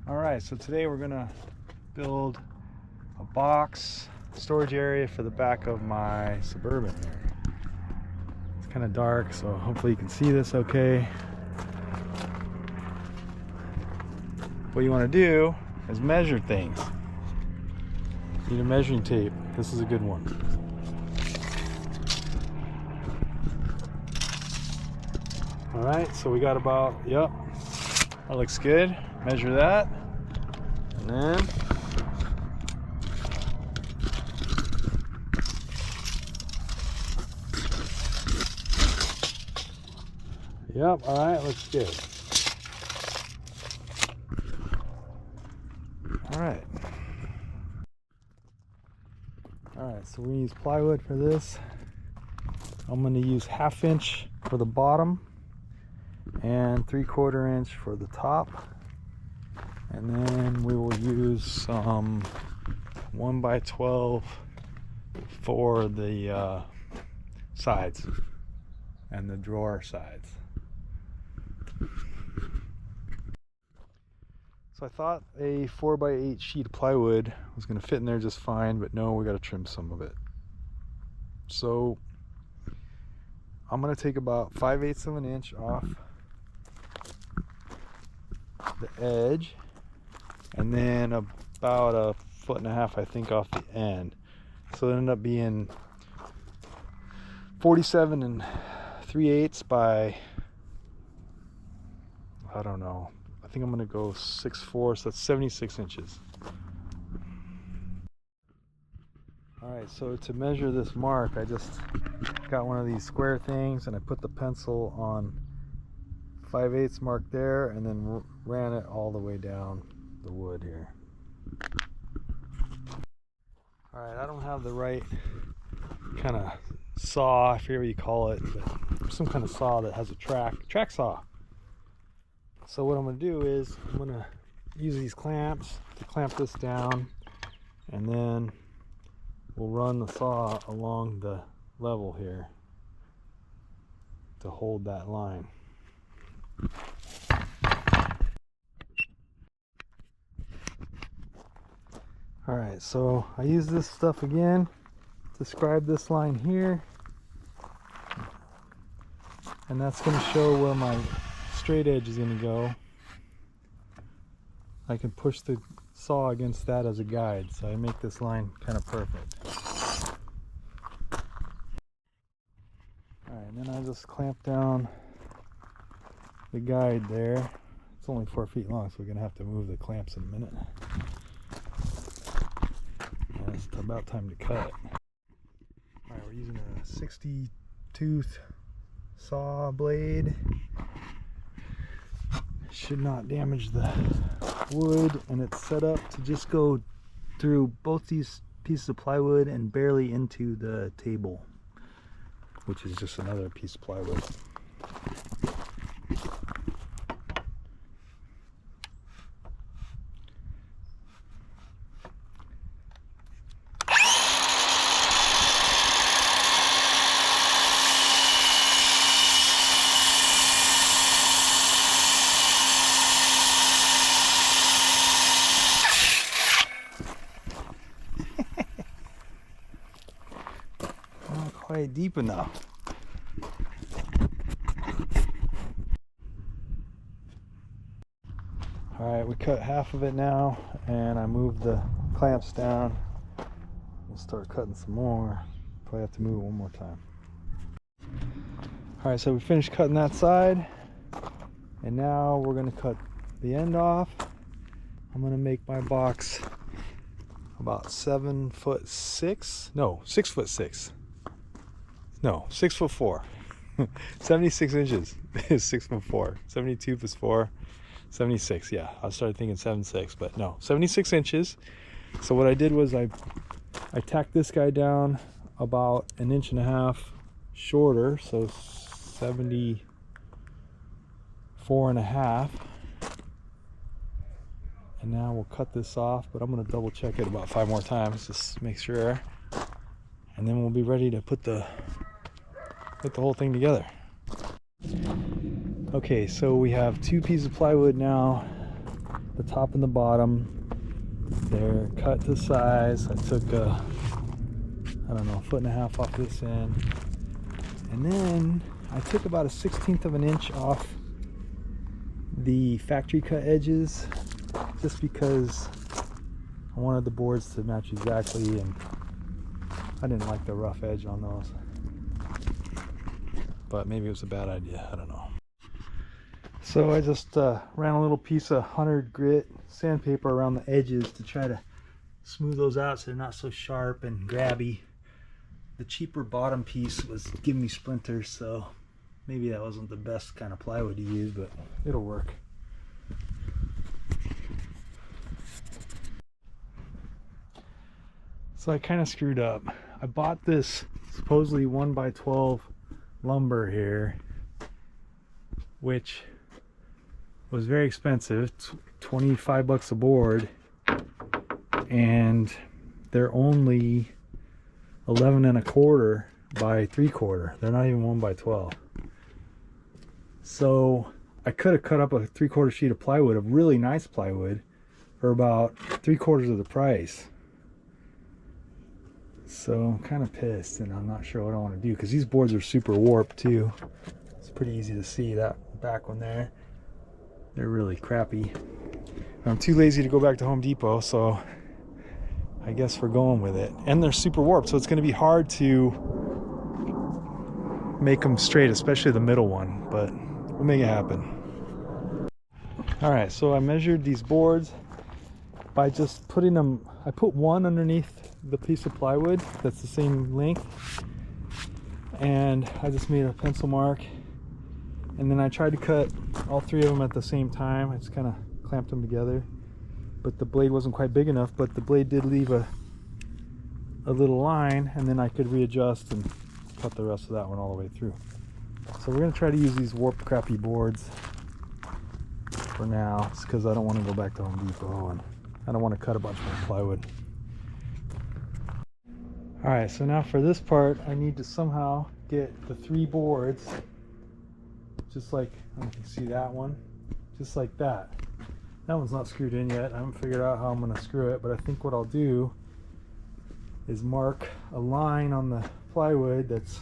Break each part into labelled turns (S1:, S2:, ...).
S1: Alright, so today we're gonna build a box storage area for the back of my Suburban here. It's kind of dark, so hopefully you can see this okay. What you want to do is measure things. You need a measuring tape. This is a good one. Alright, so we got about, yep, that looks good. Measure that. And then yep, alright, looks good. Alright. Alright, so we use plywood for this. I'm going to use 1/2 inch for the bottom and 3/4 inch for the top. And then we will use some 1x12 for the sides and the drawer sides. So I thought a 4x8 sheet of plywood was going to fit in there just fine, but no, we got to trim some of it. So I'm going to take about 5/8 of an inch off the edge, and then about 1.5 foot, I think, off the end. So it ended up being 47 3/8 by, I don't know, I think I'm going to go 6/4, so that's 76 inches. Alright, so to measure this mark, I just got one of these square things and I put the pencil on 5/8 mark there and then ran it all the way down the wood here. Alright, I don't have the right kind of saw, I forget what you call it, but some kind of saw that has a track saw. So what I'm going to do is I'm going to use these clamps to clamp this down, and then we'll run the saw along the level here to hold that line. Alright, so I use this stuff again to scribe this line here, and that's going to show where my straight edge is going to go. I can push the saw against that as a guide, so I make this line kind of perfect. Alright, and then I just clamp down the guide there. It's only 4 feet long, so we're going to have to move the clamps in a minute. And it's about time to cut. Alright, we're using a 60 tooth saw blade. Should not damage the wood, and it's set up to just go through both these pieces of plywood and barely into the table, which is just another piece of plywood. Quite deep enough. Alright, we cut half of it now, and I moved the clamps down. We'll start cutting some more. Probably have to move it one more time. Alright, so we finished cutting that side, and now we're going to cut the end off. I'm going to make my box about 7'6". No, 6'6". No, 6'4". 76 inches is 6'4". 72 plus 4, 76. Yeah, I started thinking 7'6", but no, 76 inches. So what I did was I tacked this guy down about 1.5 inches shorter, so 74.5. And now we'll cut this off, but I'm going to double check it about 5 more times, just to make sure. And then we'll be ready to put the whole thing together. Okay, so we have 2 pieces of plywood now, the top and the bottom. They're cut to size. I took a, I don't know, 1.5 foot off this end. And then I took about a 1/16 of an inch off the factory cut edges, just because I wanted the boards to match exactly, and I didn't like the rough edge on those. But maybe it was a bad idea, I don't know. So I just ran a little piece of 100 grit sandpaper around the edges to try to smooth those out so they're not so sharp and grabby. The cheaper bottom piece was giving me splinters, so maybe that wasn't the best kind of plywood to use, but it'll work. So I kind of screwed up. I bought this supposedly 1x12 lumber here, which was very expensive, 25 bucks a board, and they're only 11 1/4 by 3/4. They're not even 1x12. So I could have cut up a 3/4 sheet of plywood, of really nice plywood, for about 3/4 of the price. So I'm kind of pissed, and I'm not sure what I want to do, because these boards are super warped too. It's pretty easy to see that back one there. They're really crappy. I'm too lazy to go back to Home Depot, so I guess we're going with it. And they're super warped, so it's going to be hard to make them straight, especially the middle one, but we'll make it happen. Alright, so I measured these boards by just putting them, I put one underneath the piece of plywood that's the same length, and I just made a pencil mark, and then I tried to cut all three of them at the same time. I just kind of clamped them together, but the blade wasn't quite big enough, but the blade did leave a little line, and then I could readjust and cut the rest of that one all the way through. So we're going to try to use these warped crappy boards for now, just because I don't want to go back to Home Depot, and I don't want to cut a bunch more plywood. Alright, so now for this part, I need to somehow get the three boards, just like, I don't know if you can see that one, just like that. That one's not screwed in yet. I haven't figured out how I'm going to screw it, but I think what I'll do is mark a line on the plywood that's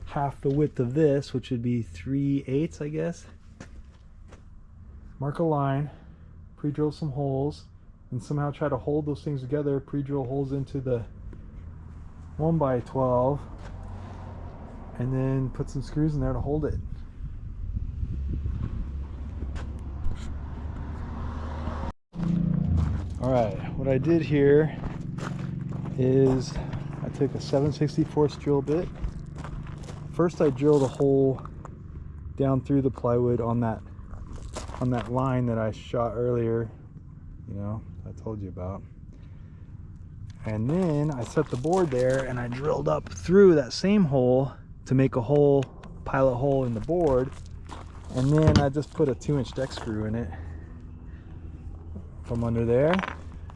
S1: half the width of this, which would be 3/8, I guess. Mark a line, pre-drill some holes, and somehow try to hold those things together, pre-drill holes into the 1x12, and then put some screws in there to hold it. Alright, what I did here is I took a 7/64 drill bit. First I drilled a hole down through the plywood on that line that I shot earlier, you know, I told you about. And then I set the board there, and I drilled up through that same hole to make a hole, pilot hole in the board, and then I just put a 2-inch deck screw in it from under there,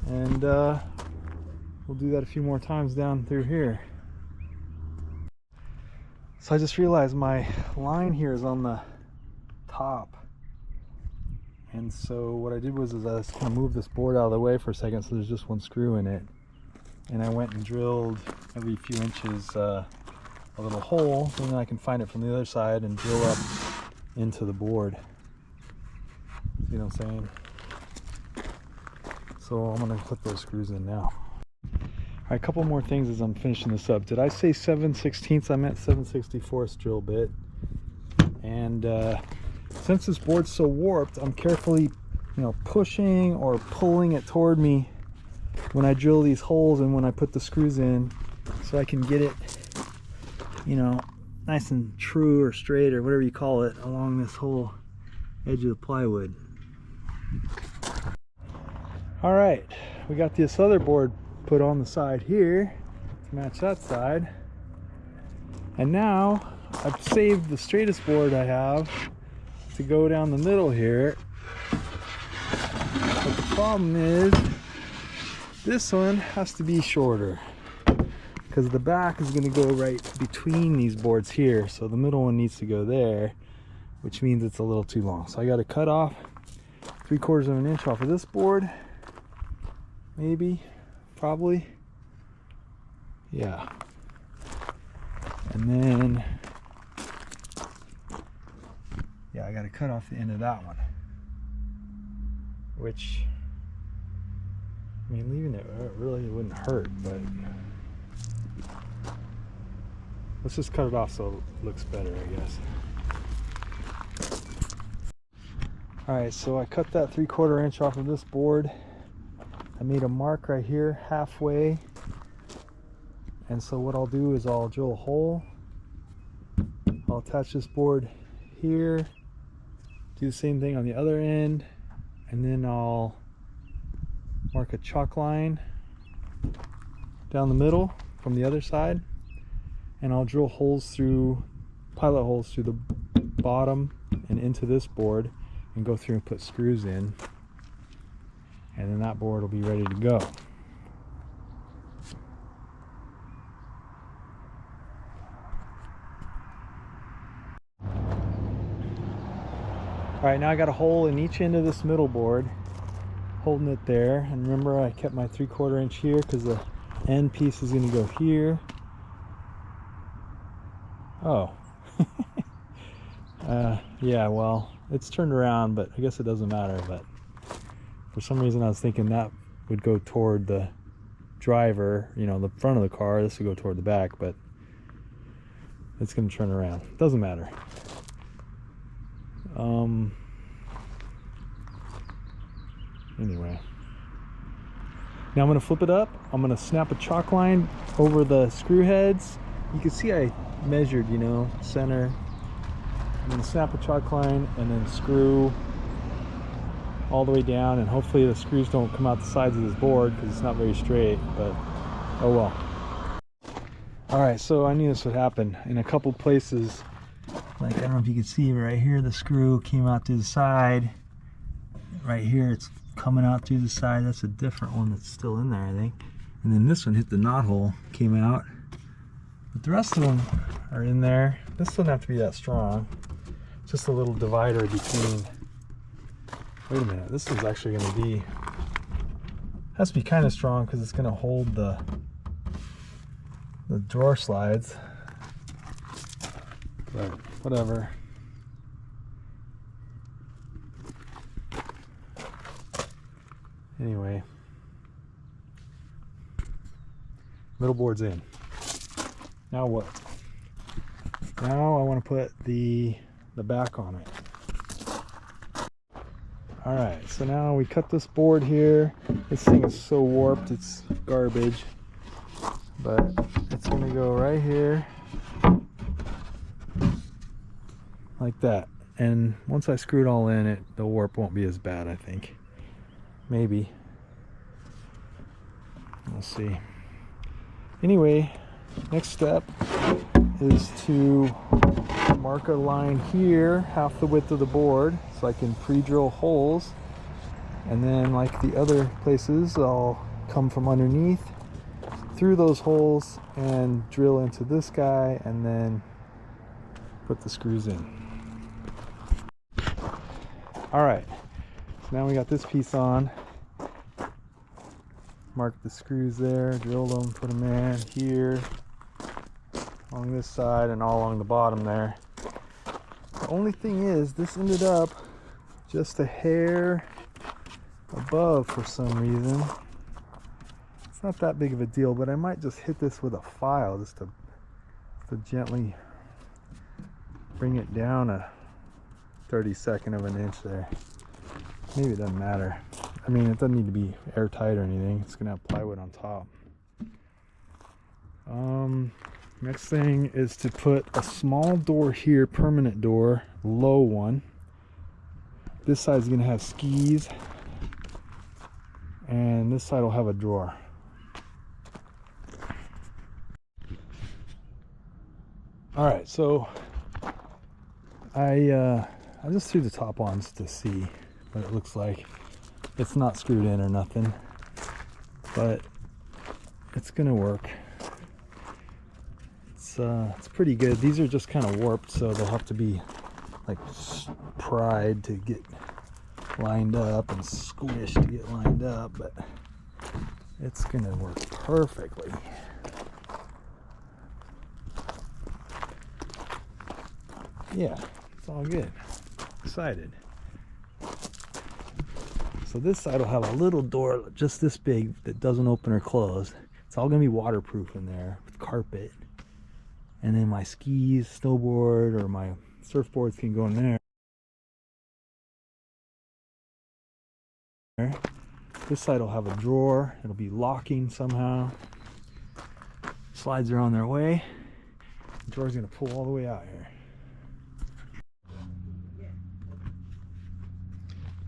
S1: and we'll do that a few more times down through here. So I just realized my line here is on the top, and so what I did was I just kind of moved this board out of the way for a second, so there's just one screw in it, and I went and drilled every few inches a little hole, and then I can find it from the other side and drill up into the board. See what I'm saying? So I'm going to put those screws in now. Alright, a couple more things as I'm finishing this up. Did I say 7/16? I meant 7/64 drill bit. And since this board's so warped, I'm carefully, you know, pushing or pulling it toward me when I drill these holes and when I put the screws in, so I can get it, you know, nice and true or straight or whatever you call it along this whole edge of the plywood. Alright, we got this other board put on the side here to match that side, and now I've saved the straightest board I have to go down the middle here, but the problem is this one has to be shorter because the back is going to go right between these boards here, so the middle one needs to go there, which means it's a little too long. So I got to cut off 3/4 of an inch off of this board. Maybe, probably. Yeah. And then, yeah, I got to cut off the end of that one. Which, I mean, leaving it really wouldn't hurt, but let's just cut it off so it looks better, I guess. Alright, so I cut that 3/4 inch off of this board. I made a mark right here, halfway. And so what I'll do is I'll drill a hole. I'll attach this board here. Do the same thing on the other end. And then I'll mark a chalk line down the middle from the other side. And I'll drill holes through, pilot holes through the bottom and into this board and go through and put screws in. And then that board will be ready to go. Alright, now I got a hole in each end of this middle board, holding it there. And remember, I kept my 3/4 inch here because the end piece is going to go here. Oh. Yeah, well, it's turned around, but I guess it doesn't matter. But for some reason I was thinking that would go toward the driver, you know, the front of the car. This would go toward the back, but it's going to turn around. Doesn't matter. Anyway, now I'm going to flip it up. I'm going to snap a chalk line over the screw heads. You can see I measured, you know, center. I'm going to snap a chalk line and then screw all the way down, and hopefully the screws don't come out the sides of this board because it's not very straight, but oh well. Alright, so I knew this would happen in a couple places. Like, I don't know if you can see right here, the screw came out through the side. Right here it's coming out through the side. That's a different one that's still in there, I think. And then this one hit the knot hole, came out. But the rest of them are in there. This doesn't have to be that strong. Just a little divider between. Wait a minute, this is actually going to be, has to be kind of strong because it's going to hold the drawer slides. But whatever. Anyway, middle board's in. Now what? Now I want to put the back on it. Alright, so now we cut this board here. This thing is so warped, it's garbage. But it's going to go right here. Like that. And once I screw it all in, the warp won't be as bad, I think. Maybe. We'll see. Anyway, next step is to mark a line here, half the width of the board, so I can pre-drill holes. And then, like the other places, I'll come from underneath through those holes and drill into this guy and then put the screws in. Alright, so now we got this piece on. Mark the screws there, drill them, put them in here, along this side and all along the bottom there. The only thing is, this ended up just a hair above for some reason. It's not that big of a deal, but I might just hit this with a file just to gently bring it down a 32nd of an inch there. Maybe it doesn't matter. I mean, it doesn't need to be airtight or anything. It's gonna have plywood on top. Next thing is to put a small door here, permanent door, low one. This side's gonna have skis, and this side will have a drawer. Alright, so I just threw the top on just to see what it looks like. It's not screwed in or nothing, but it's gonna work. It's pretty good. These are just kind of warped, so they'll have to be like pried to get lined up and squished to get lined up, but it's gonna work perfectly. Yeah, it's all good. Excited. So this side will have a little door just this big that doesn't open or close. It's all gonna be waterproof in there with carpet. And then my skis, snowboard, or my surfboards can go in there. This side will have a drawer. It'll be locking somehow. Slides are on their way. The drawer's gonna pull all the way out here.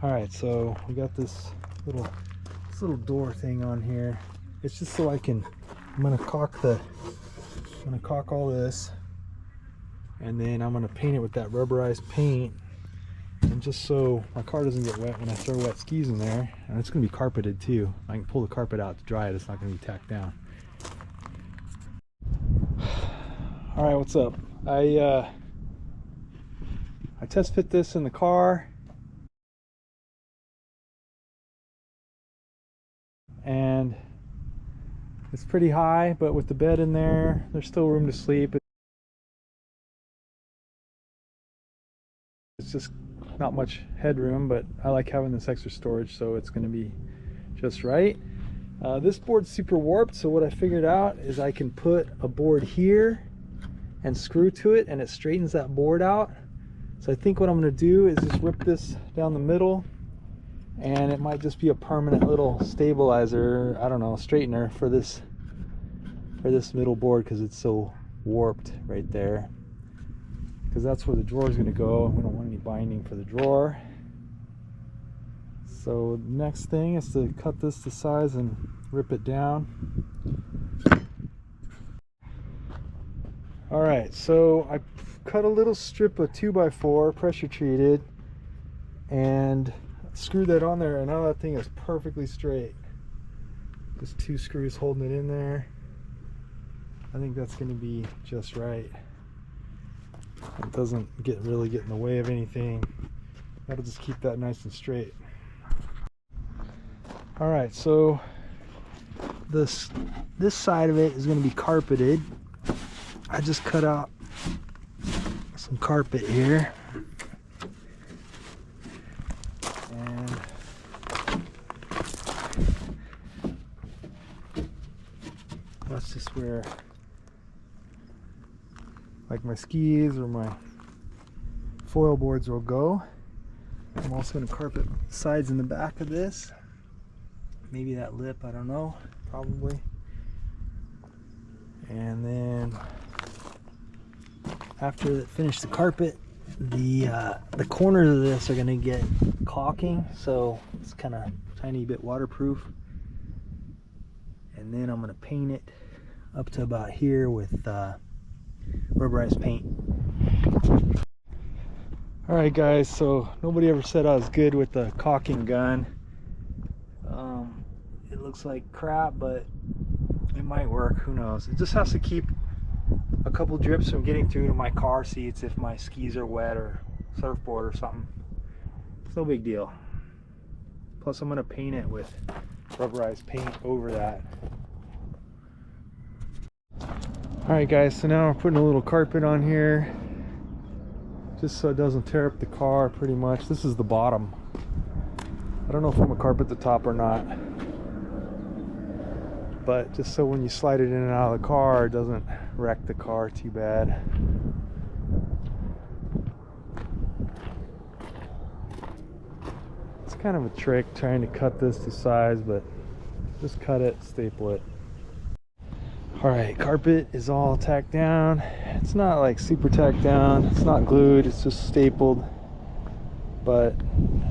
S1: All right, so we got this little door thing on here. It's just so I'm gonna caulk all this, and then I'm gonna paint it with that rubberized paint. And just so my car doesn't get wet when I throw wet skis in there. And it's going to be carpeted too. I can pull the carpet out to dry it. It's not going to be tacked down. Alright, what's up? I test fit this in the car. And it's pretty high, but with the bed in there, there's still room to sleep. It's just not much headroom, but I like having this extra storage, so it's going to be just right. This board's super warped, so what I figured out is I can put a board here and screw to it, and it straightens that board out. So I think what I'm going to do is just rip this down the middle, and it might just be a permanent little stabilizer, I don't know, straightener for this middle board, because it's so warped right there. Because that's where the drawer is going to go. We don't want any binding for the drawer. So next thing is to cut this to size and rip it down. Alright, so I cut a little strip of 2x4 pressure treated and screwed that on there, and now that thing is perfectly straight. Just 2 screws holding it in there. I think that's going to be just right. It doesn't really get in the way of anything. That'll just keep that nice and straight. Alright, so this side of it is going to be carpeted. I just cut out some carpet here. And that's just where like my skis or my foil boards will go. I'm also going to carpet sides and the back of this. Maybe that lip, I don't know, probably. And then after I finish the carpet, the corners of this are going to get caulking, so it's kind of tiny bit waterproof. And then I'm going to paint it up to about here with rubberized paint. Alright guys, so nobody ever said I was good with the caulking gun. It looks like crap, but it might work, who knows. It just has to keep a couple drips from getting through to my car seats if my skis are wet or surfboard or something. It's no big deal. Plus I'm going to paint it with rubberized paint over that. Alright guys, so now we're putting a little carpet on here just so it doesn't tear up the car pretty much. This is the bottom. I don't know if I'm going to carpet the top or not, but just so when you slide it in and out of the car, it doesn't wreck the car too bad. It's kind of a trick trying to cut this to size, but just cut it, staple it. Alright, carpet is all tacked down. It's not like super tacked down, it's not glued, it's just stapled, but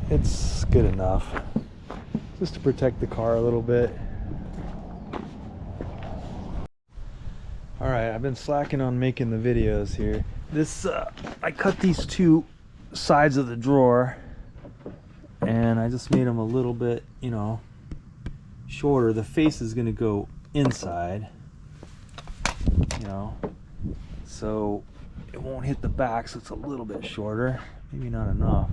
S1: it's good enough just to protect the car a little bit. Alright, I've been slacking on making the videos here. I cut these 2 sides of the drawer and I just made them a little bit, you know, shorter. The face is going to go inside, you know, so it won't hit the back, so it's a little bit shorter, maybe not enough.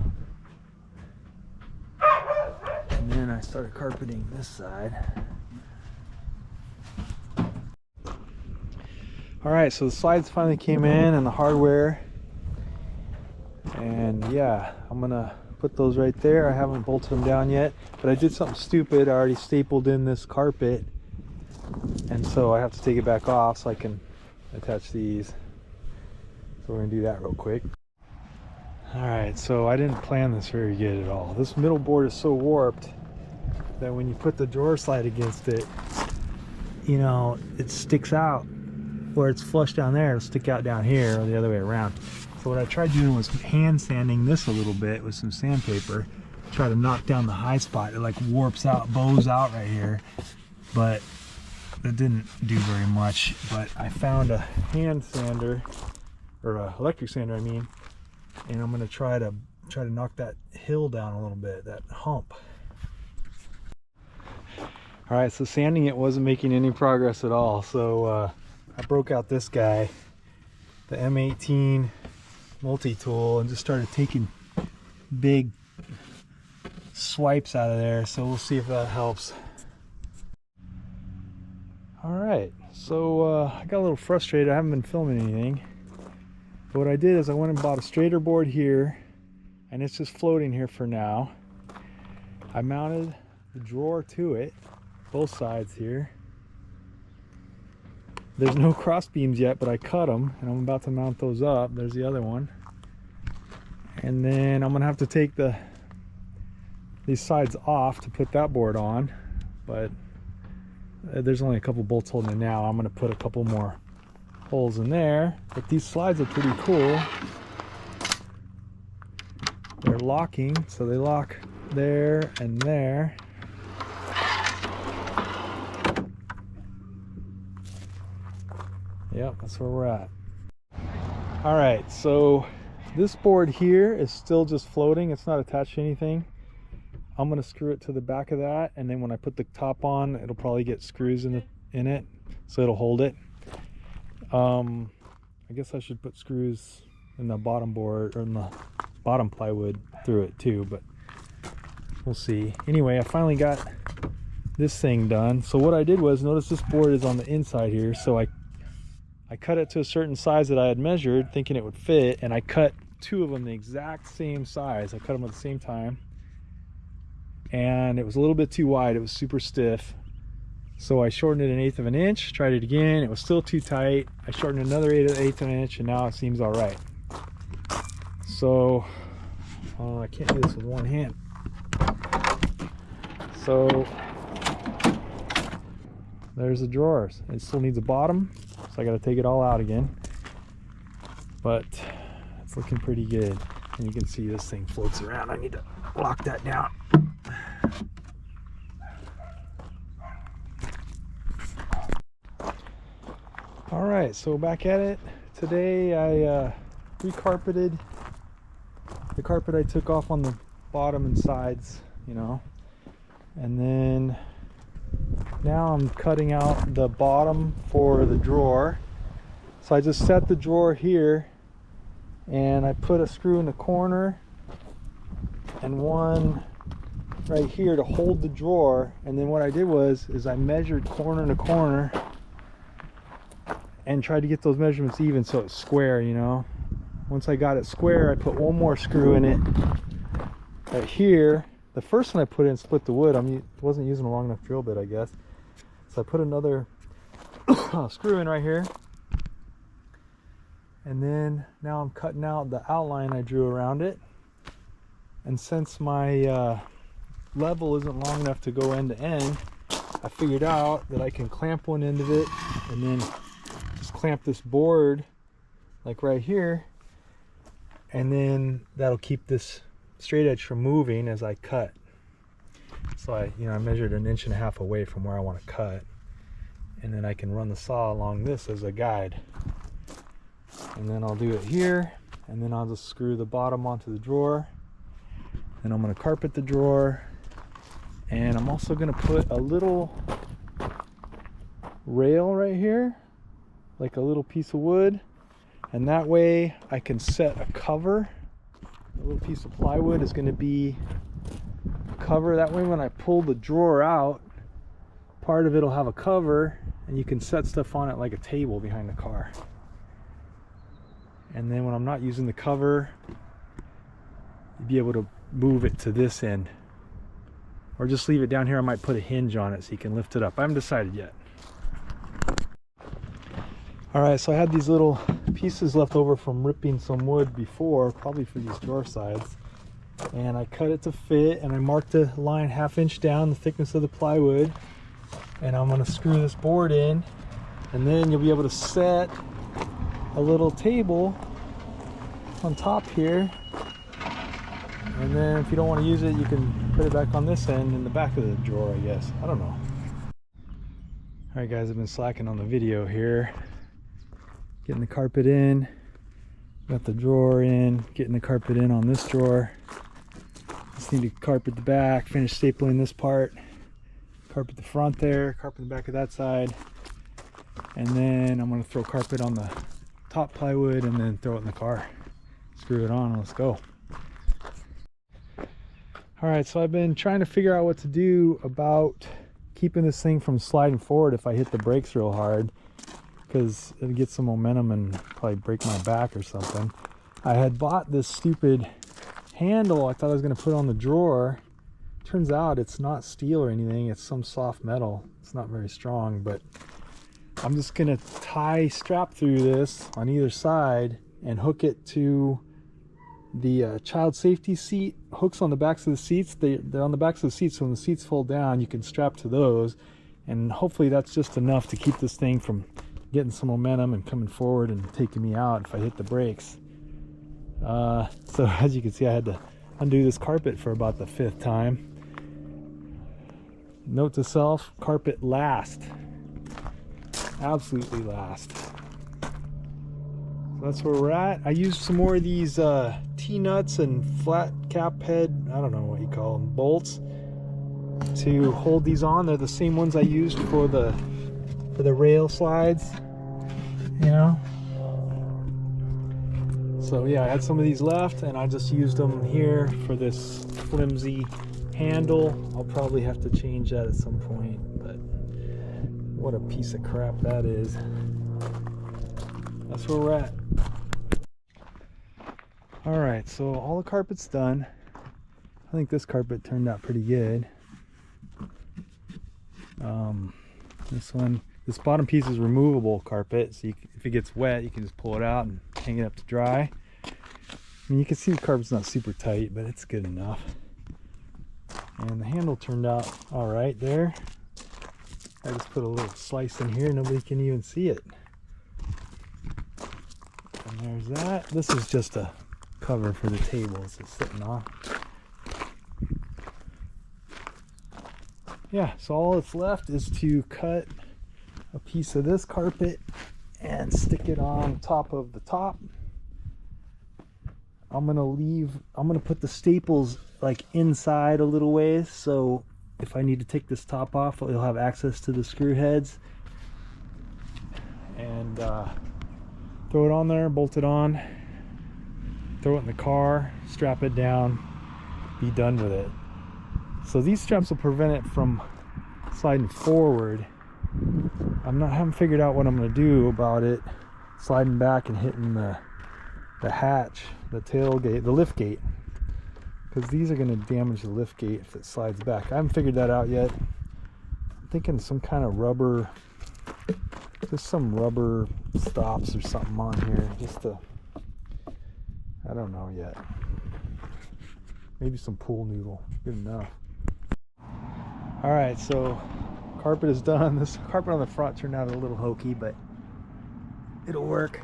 S1: I started carpeting this side. Alright, so the slides finally came in and the hardware. And yeah, I'm gonna put those right there. I haven't bolted them down yet, but I did something stupid. I already stapled in this carpet, and so I have to take it back off so I can attach these. So we're gonna do that real quick. Alright, so I didn't plan this very good at all. This middle board is so warped that when you put the drawer slide against it, you know, it sticks out. Where it's flush down there, it'll stick out down here, or the other way around. So what I tried doing was hand sanding this a little bit with some sandpaper, try to knock down the high spot. It like warps out, bows out right here, but it didn't do very much. But I found a hand sander, or a electric sander I mean, and I'm gonna try to knock that hill down a little bit, that hump. All right, so sanding it wasn't making any progress at all. So I broke out this guy, the M18 multi-tool, and just started taking big swipes out of there. So we'll see if that helps. All right, so I got a little frustrated. I haven't been filming anything. But what I did is I went and bought a straighter board here, and it's just floating here for now. I mounted the drawer to it, both sides here. There's no cross beams yet, but I cut them, and I'm about to mount those up. There's the other one. And then I'm gonna have to take these sides off to put that board on, but there's only a couple bolts holding it now. I'm gonna put a couple more holes in there, but these slides are pretty cool. They're locking, so they lock there and there. Yep, that's where we're at. All right, so this board here is still just floating. It's not attached to anything. I'm gonna screw it to the back of that, and then when I put the top on, it'll probably get screws in it, so it'll hold it. I guess I should put screws in the bottom board, or in the bottom plywood through it too, but we'll see. Anyway, I finally got this thing done. So what I did was, notice this board is on the inside here, so I cut it to a certain size that I had measured, thinking it would fit, and I cut two of them the exact same size. I cut them at the same time, and it was a little bit too wide. It was super stiff, so I shortened it 1/8 of an inch, tried it again. It was still too tight. I shortened another 1/8 of an inch, and now it seems all right. So I can't do this with one hand. So there's the drawers. It still needs a bottom, so I got to take it all out again, but it's looking pretty good. And you can see this thing floats around. I need to lock that down. All right, so back at it. Today I re-carpeted the carpet I took off on the bottom and sides, you know, and then now I'm cutting out the bottom for the drawer. So I just set the drawer here, and I put a screw in the corner and one right here to hold the drawer. And then what I did was I measured corner to corner and tried to get those measurements even so it's square, you know. Once I got it square, I put one more screw in it right here. The first one I put in split the wood. I wasn't using a long enough drill bit, I guess. So I put another screw in right here. And then now I'm cutting out the outline I drew around it. And since my level isn't long enough to go end to end, I figured out that I can clamp one end of it and then just clamp this board like right here, and then that'll keep this straight edge from moving as I cut. So I measured 1.5 inches away from where I want to cut, and then I can run the saw along this as a guide. And then I'll do it here, and then I'll just screw the bottom onto the drawer. Then I'm going to carpet the drawer, and I'm also going to put a little rail right here, like a little piece of wood, and that way I can set a cover. A little piece of plywood is going to be a cover. That way when I pull the drawer out, part of it will have a cover and you can set stuff on it like a table behind the car. And then when I'm not using the cover, you'll be able to move it to this end. Or just leave it down here. I might put a hinge on it so you can lift it up. I haven't decided yet. Alright, so I had these little pieces left over from ripping some wood before, probably for these drawer sides. And I cut it to fit, and I marked the line 1/2 inch down, the thickness of the plywood. And I'm going to screw this board in, and then you'll be able to set a little table on top here. And then if you don't want to use it, you can put it back on this end in the back of the drawer, I guess. I don't know. Alright guys, I've been slacking on the video here. Getting the carpet in. Got the drawer in. Getting the carpet in on this drawer. Just need to carpet the back. Finish stapling this part. Carpet the front there. Carpet the back of that side. And then I'm going to throw carpet on the top plywood and then throw it in the car. Screw it on and let's go. Alright, so I've been trying to figure out what to do about keeping this thing from sliding forward if I hit the brakes real hard, because it'll get some momentum and probably break my back or something. I had bought this stupid handle I thought I was going to put on the drawer. Turns out it's not steel or anything, it's some soft metal. It's not very strong, but I'm just going to tie strap through this on either side and hook it to the child safety seat hooks on the backs of the seats. They're on the backs of the seats, so when the seats fold down you can strap to those, and hopefully that's just enough to keep this thing from getting some momentum and coming forward and taking me out if I hit the brakes. So as you can see, I had to undo this carpet for about the 5th time. Note to self, carpet last, absolutely last. So that's where we're at. I used some more of these T-nuts and flat cap head, I don't know what you call them, bolts to hold these on. They're the same ones I used for the rail slides, you know. So yeah, I had some of these left and I just used them here for this flimsy handle. I'll probably have to change that at some point, but what a piece of crap that is. That's where we're at. Alright, so all the carpet's done. I think this carpet turned out pretty good. This bottom piece is removable carpet, so if it gets wet you can just pull it out and hang it up to dry. I mean, you can see the carpet's not super tight, but it's good enough. And the handle turned out alright there. I just put a little slice in here, nobody can even see it. And there's that. This is just a cover for the tables it's sitting on. Yeah, so all that's left is to cut a piece of this carpet and stick it on top of the top. I'm gonna put the staples like inside a little ways, so if I need to take this top off, you'll have access to the screw heads. And throw it on there, bolt it on, throw it in the car, strap it down, be done with it. So these straps will prevent it from sliding forward. Haven't figured out what I'm going to do about it sliding back and hitting the hatch, the tailgate, the lift gate, because these are going to damage the lift gate if it slides back. I haven't figured that out yet. I'm thinking some kind of rubber, just some rubber stops or something on here, just to, I don't know yet. Maybe some pool noodle, good enough. Alright, so carpet is done. This carpet on the front turned out a little hokey, but it'll work.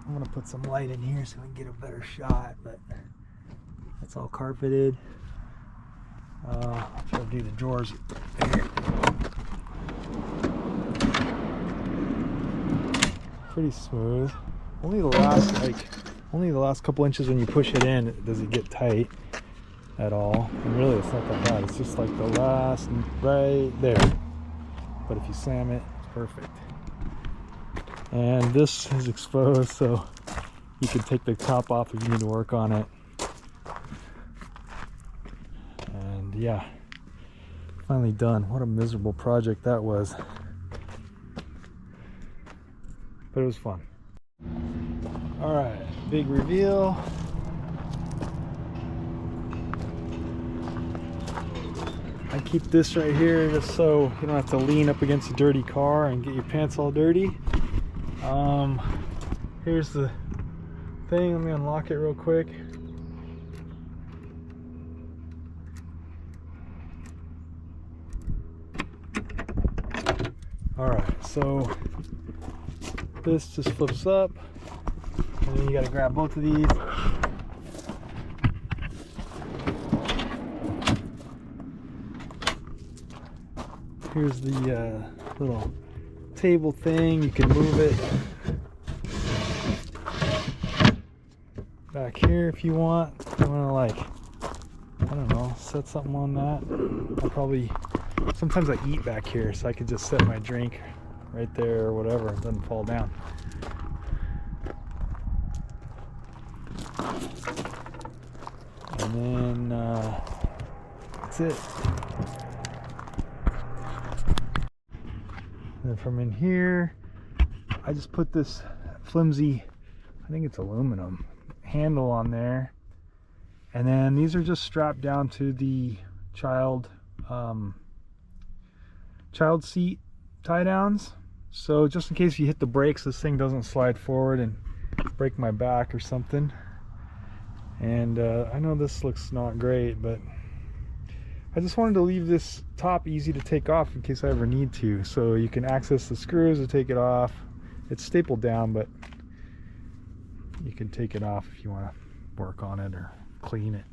S1: I'm gonna put some light in here so we can get a better shot, but that's all carpeted. I'll try to do the drawers here. Pretty smooth. Only the last couple inches when you push it in does it get tight at all, and really it's not that bad. It's just like the last right there, but if you slam it, it's perfect. And this is exposed, so you can take the top off if you need to work on it. And yeah, finally done. What a miserable project that was. But it was fun. All right, big reveal. I keep this right here just so you don't have to lean up against a dirty car and get your pants all dirty. Here's the thing. Let me unlock it real quick. Alright, so this just flips up, and then you gotta grab both of these. Here's the little table thing. You can move it back here if you want. You want to, like, I don't know, set something on that. I'll probably, sometimes I eat back here, so I could just set my drink right there or whatever. It doesn't fall down. And then that's it. And then from in here, I just put this flimsy, I think it's aluminum, handle on there. And then these are just strapped down to the child seat tie downs. So just in case you hit the brakes, this thing doesn't slide forward and break my back or something. And I know this looks not great, but I just wanted to leave this top easy to take off in case I ever need to. So you can access the screws to take it off. It's stapled down, but you can take it off if you want to work on it or clean it.